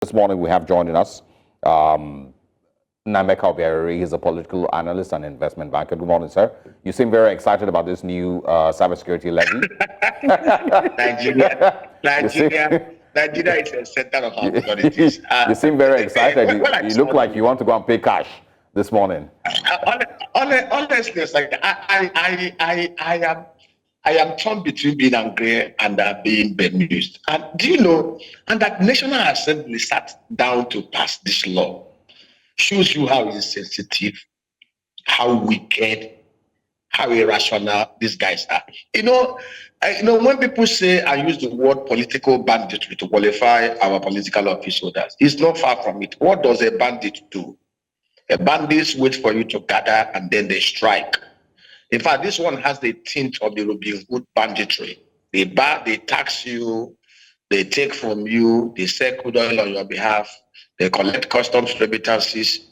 This morning we have joining us Nnaemeka Obiaraeri. He's a political analyst and investment banker. Good morning, sir. You seem very excited about this new cybersecurity levy. Nigeria is a center of opportunities. You seem very excited. You look like you want to go and pay cash this morning. Honestly, it's like I am torn between being angry and being bemused. And do you know, and that National Assembly sat down to pass this law shows you how insensitive, how wicked, how irrational these guys are. When people say I use the word political banditry to qualify our political office holders, it's not far from it. What does a bandit do? A bandit waits for you to gather and then they strike. In fact, this one has the tint of the Robin Hood banditry. They tax you, they take from you, they sell crude oil on your behalf, they collect customs remittances,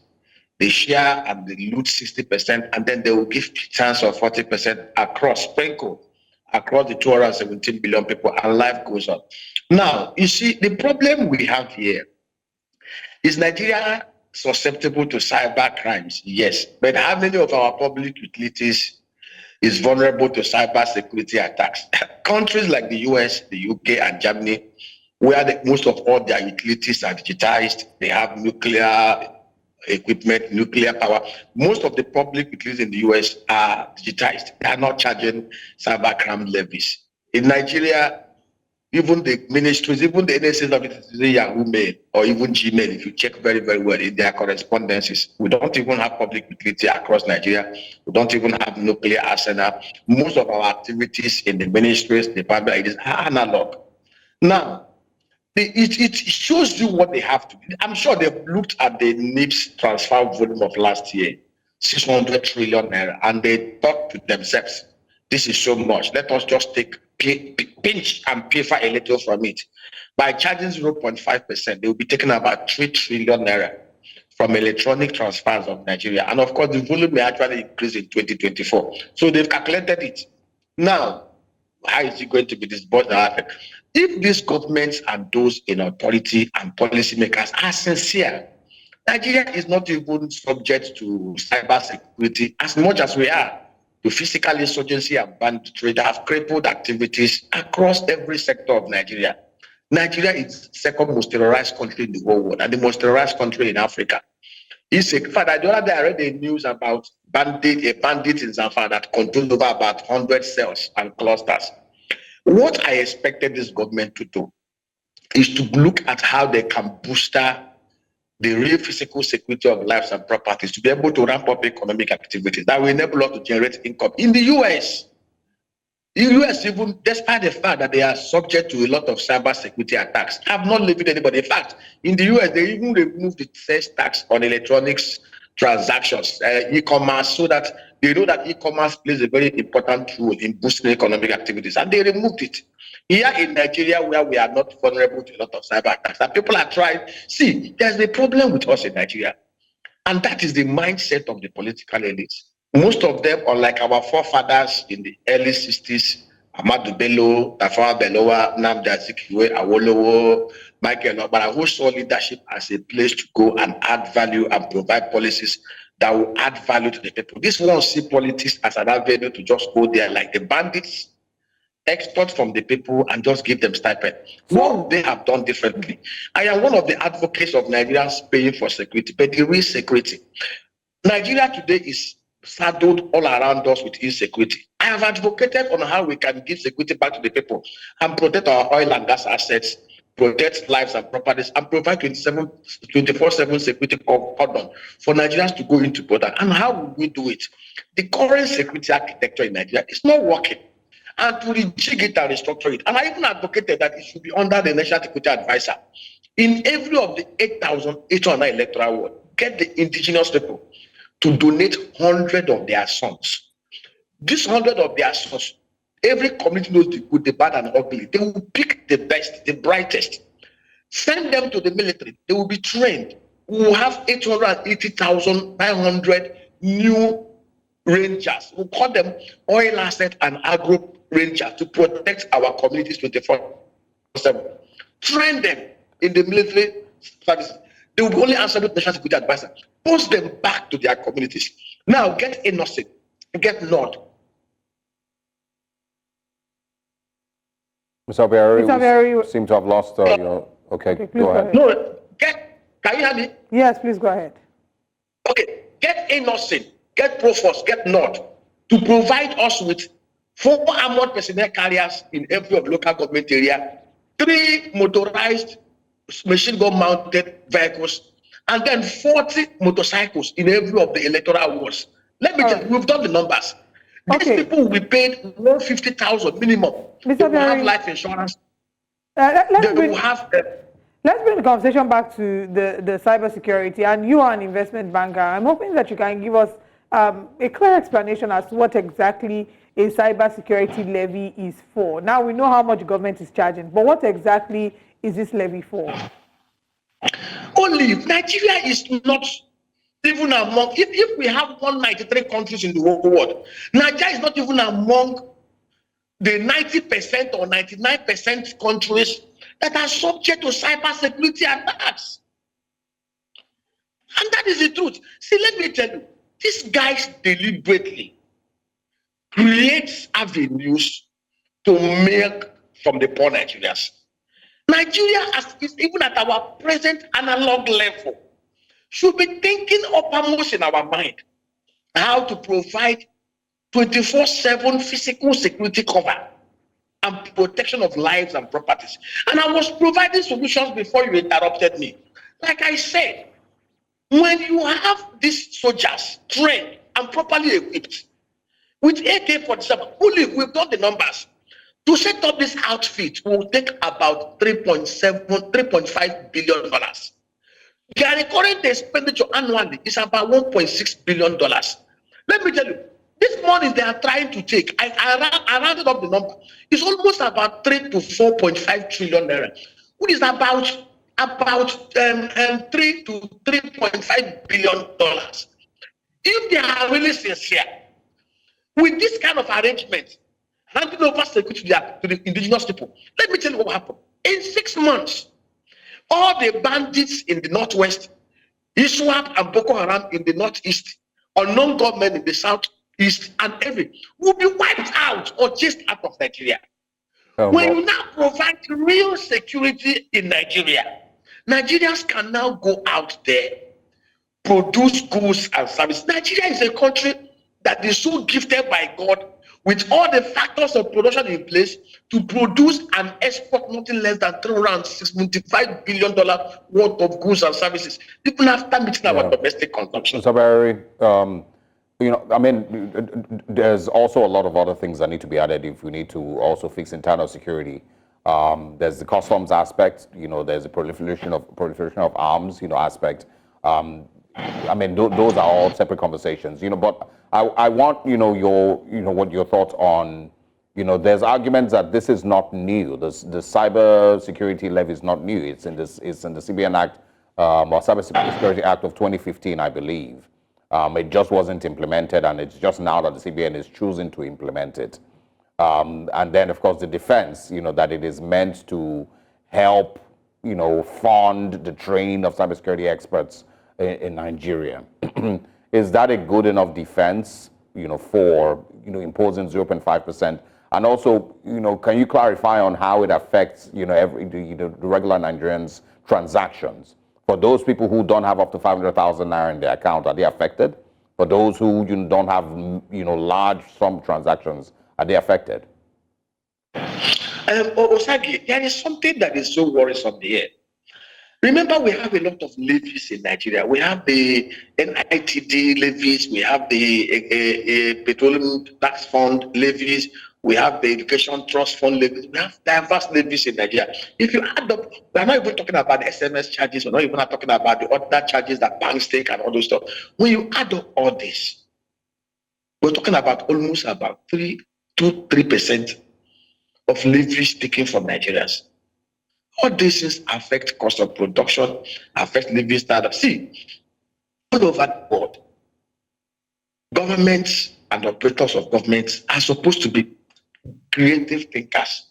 they share and they loot 60%, and then they will give chance of 40% sprinkle across the 217 billion people, and life goes on. Now, you see, the problem we have here is Nigeria susceptible to cyber crimes? Yes, but how many of our public utilities is vulnerable to cyber security attacks? Countries like the US, the UK, and Germany, where most of all their utilities are digitized, they have nuclear equipment, nuclear power. Most of the public utilities in the US are digitized. They are not charging cybercrime levies. In Nigeria, even the ministries, even the NSAs of it, Yahoo Mail or even Gmail, if you check very, very well in their correspondences, we don't even have public utility across Nigeria. We don't even have nuclear arsenal. Most of our activities in the ministries, department, it is analog. Now, it shows you what they have to do. I'm sure they've looked at the NIPS transfer volume of last year, 600 trillion naira, and they thought to themselves, this is so much. Let us just pinch and pay for a little from it. By charging 0.5%, they will be taking about 3 trillion naira from electronic transfers of Nigeria. And of course, the volume may actually increase in 2024. So they've calculated it. Now, how is it going to be disbursed? If these governments and those in authority and policymakers are sincere, Nigeria is not even subject to cyber security as much as we are to physical insurgency and banditry that have crippled activities across every sector of Nigeria. Nigeria is the second most terrorized country in the whole world and the most terrorized country in Africa. In fact, the other day I read the news about a bandit in Zamfara that controls over about 100 cells and clusters. What I expected this government to do is to look at how they can booster the real physical security of lives and properties, to be able to ramp up economic activities that will enable us to generate income. In the US, even despite the fact that they are subject to a lot of cyber security attacks, have not levied anybody. In fact, in the US, they even removed the sales tax on electronics transactions, e-commerce, so that they know that e-commerce plays a very important role in boosting economic activities, and they removed it. Here in Nigeria, where we are not vulnerable to a lot of cyber attacks, and people are trying. See, there's a problem with us in Nigeria, and that is the mindset of the political elites. Most of them, unlike our forefathers in the early 60s, Ahmadu Bello, Tafawa Balewa, Nnamdi Azikiwe, Awolowo, Michael Obara, who saw leadership as a place to go and add value and provide policies that will add value to the people. This ones see politics as an avenue to just go there like the bandits, extort from the people and just give them stipend. What would they have done differently? I am one of the advocates of Nigerians paying for security, but the real security. Nigeria today is saddled all around us with insecurity. I have advocated on how we can give security back to the people and protect our oil and gas assets, protect lives and properties, and provide 24/7 security cordon for Nigerians to go into border. And how will we do it? The current security architecture in Nigeria is not working. And to rejig it and restructure it. And I even advocated that it should be under the National Security Advisor. In every of the 8,809 electoral ward, get the indigenous people to donate 100 of their sons. This 100 of their sons, every community knows the good, the bad, and the ugly. They will pick the best, the brightest. Send them to the military. They will be trained. We will have 880,900 new rangers. We'll call them oil asset and agro rangers to protect our communities 24/7. Train them in the military services. They will be only answerable to National Security Advisor. Post them back to their communities. Now get innocent, get not. Mr. Obiaraeri, we seem to have lost your... Okay, go ahead. No, can you hear me? Yes, please go ahead. Okay, get innocent, get Proforce, get not to provide us with 4 armored personnel carriers in every of local government area, 3 motorized machine gun mounted vehicles, and then 40 motorcycles in every of the electoral wards. Let me tell you, we've done the numbers. These people will be paid 150,000 minimum. They will have life insurance. Let's bring the conversation back to the cybersecurity, and you are an investment banker. I'm hoping that you can give us a clear explanation as to what exactly a cybersecurity levy is for. Now we know how much government is charging, but what exactly is this levy for? Only Nigeria is not even among, if we have 193 countries in the whole world, Nigeria is not even among the 90% or 99% countries that are subject to cybersecurity attacks. And that is the truth. See, let me tell you, these guys deliberately create avenues to make from the poor Nigerians. Nigeria, even at our present analog level, should be thinking uppermost in our mind how to provide 24/7 physical security cover and protection of lives and properties. And I was providing solutions before you interrupted me. Like I said, when you have these soldiers trained and properly equipped with AK-47, only we've done the numbers. To set up this outfit will take about $3.5 billion. Their recurrent expenditure annually is about $1.6 billion. Let me tell you, this money they are trying to take, I rounded up the number, it's almost about 3 to 4.5 trillion naira, which is about 3 to 3.5 billion dollars. If they are really sincere with this kind of arrangement, handing over security to the indigenous people, let me tell you what happened. In 6 months, all the bandits in the northwest, ISWAP and Boko Haram in the northeast, unknown government in the southeast, and every will be wiped out or chased out of Nigeria. When you now provide real security in Nigeria, Nigerians can now go out there, produce goods and services. Nigeria is a country that is so gifted by God with all the factors of production in place to produce and export nothing less than $365 billion worth of goods and services, even after meeting our domestic consumption. Mr. Obiaraeri, you know, I mean, there's also a lot of other things that need to be added if we need to also fix internal security. There's the customs aspect, you know, there's the proliferation of arms, you know, aspect. I mean, those are all separate conversations, you know, but I want, you know, what your thoughts on, you know, there's arguments that this is not new. The cybersecurity levy is not new. It's in the CBN Act, or Cybersecurity Act of 2015, I believe. It just wasn't implemented, and it's just now that the CBN is choosing to implement it. And then, of course, the defense, you know, that it is meant to help, you know, fund the training of cybersecurity experts in Nigeria. Is that a good enough defense, you know, for, you know, imposing 0.5%? And also, you know, can you clarify on how it affects, you know, the regular Nigerians' transactions? For those people who don't have up to 500,000 naira in their account, are they affected? For those who don't have, you know, large sum transactions, are they affected? Osagi, there is something that is so worrisome here. Remember, we have a lot of levies in Nigeria. We have the NITD levies, we have the petroleum tax fund levies, we have the education trust fund levies, we have diverse levies in Nigeria. If you add up, we're not even talking about the SMS charges, we're not even talking about the other charges that banks take and all those stuff. When you add up all this, we're talking about almost about 3% of levies taken from Nigerians. All these things affect cost of production, affect living standards. See, all over the world, governments and operators of governments are supposed to be creative thinkers.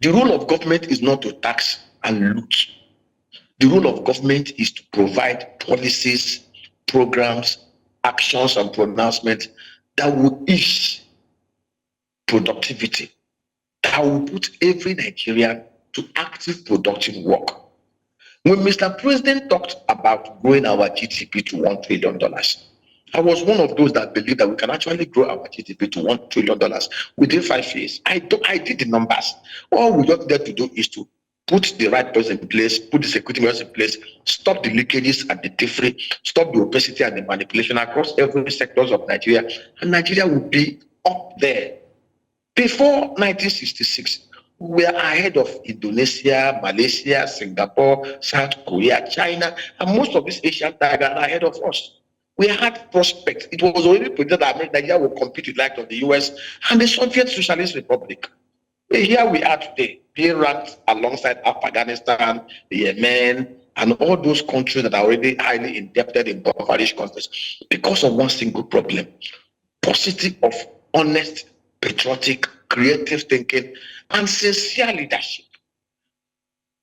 The role of government is not to tax and loot. The role of government is to provide policies, programs, actions, and pronouncements that will ease productivity, that will put every Nigerian to active, productive work. When Mr. President talked about growing our GDP to $1 trillion, I was one of those that believed that we can actually grow our GDP to $1 trillion within 5 years. I did the numbers. All we just need to do is to put the right person in place, put the security measures in place, stop the leakages and the thievery, stop the opacity and the manipulation across every sectors of Nigeria, and Nigeria will be up there. Before 1966, we were ahead of Indonesia, Malaysia, Singapore, South Korea, China, and most of these Asian tigers are ahead of us. We had prospects. It was already predicted that Nigeria will compete with like of the US and the Soviet Socialist Republic. Here we are today, being ranked alongside Afghanistan, Yemen, and all those countries that are already highly indebted in impoverished countries because of one single problem: paucity of honest, patriotic, creative thinking, and sincere leadership.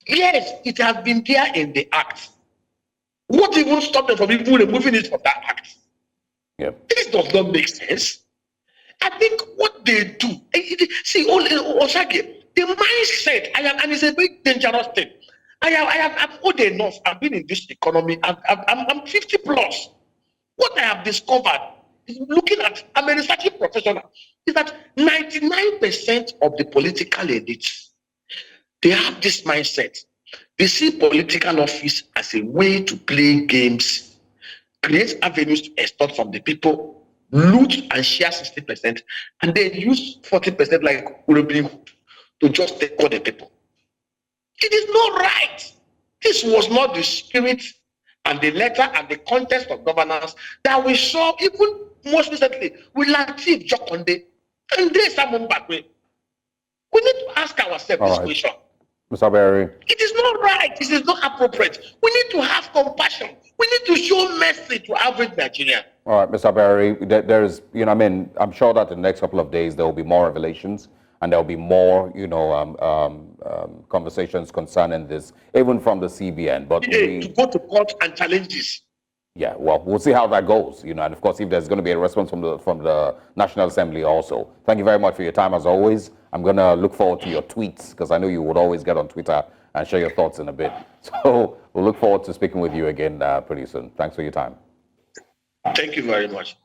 Yes, it has been there in the act. What even stopped them from even removing it from that act? Yeah. This does not make sense. I think what they do, see, Osage, the mindset, and it's a very dangerous thing. I'm old enough, I've been in this economy, I'm 50 plus. What I have discovered, looking at, I'm a researching professional, is that 99% of the political elites, they have this mindset. They see political office as a way to play games, create avenues to extort from the people, loot and share 60%, and then use 40% like Robin Hood to just take all the people. It is not right. This was not the spirit and the letter and the context of governance that we saw even most recently with Latif Jokonde and Simon Bakwe. We need to ask ourselves this question. Mr. Obiaraeri. It is not right. It is not appropriate. We need to have compassion. We need to show mercy to average Nigerian. All right, Mr. Obiaraeri, there's, I'm sure that in the next couple of days there will be more revelations and there will be more, conversations concerning this, even from the CBN. But to go to court and challenge this. Yeah, well, we'll see how that goes, and of course, if there's going to be a response from the National Assembly also. Thank you very much for your time, as always. I'm going to look forward to your tweets, because I know you would always get on Twitter and share your thoughts in a bit. So we'll look forward to speaking with you again pretty soon. Thanks for your time. Thank you very much.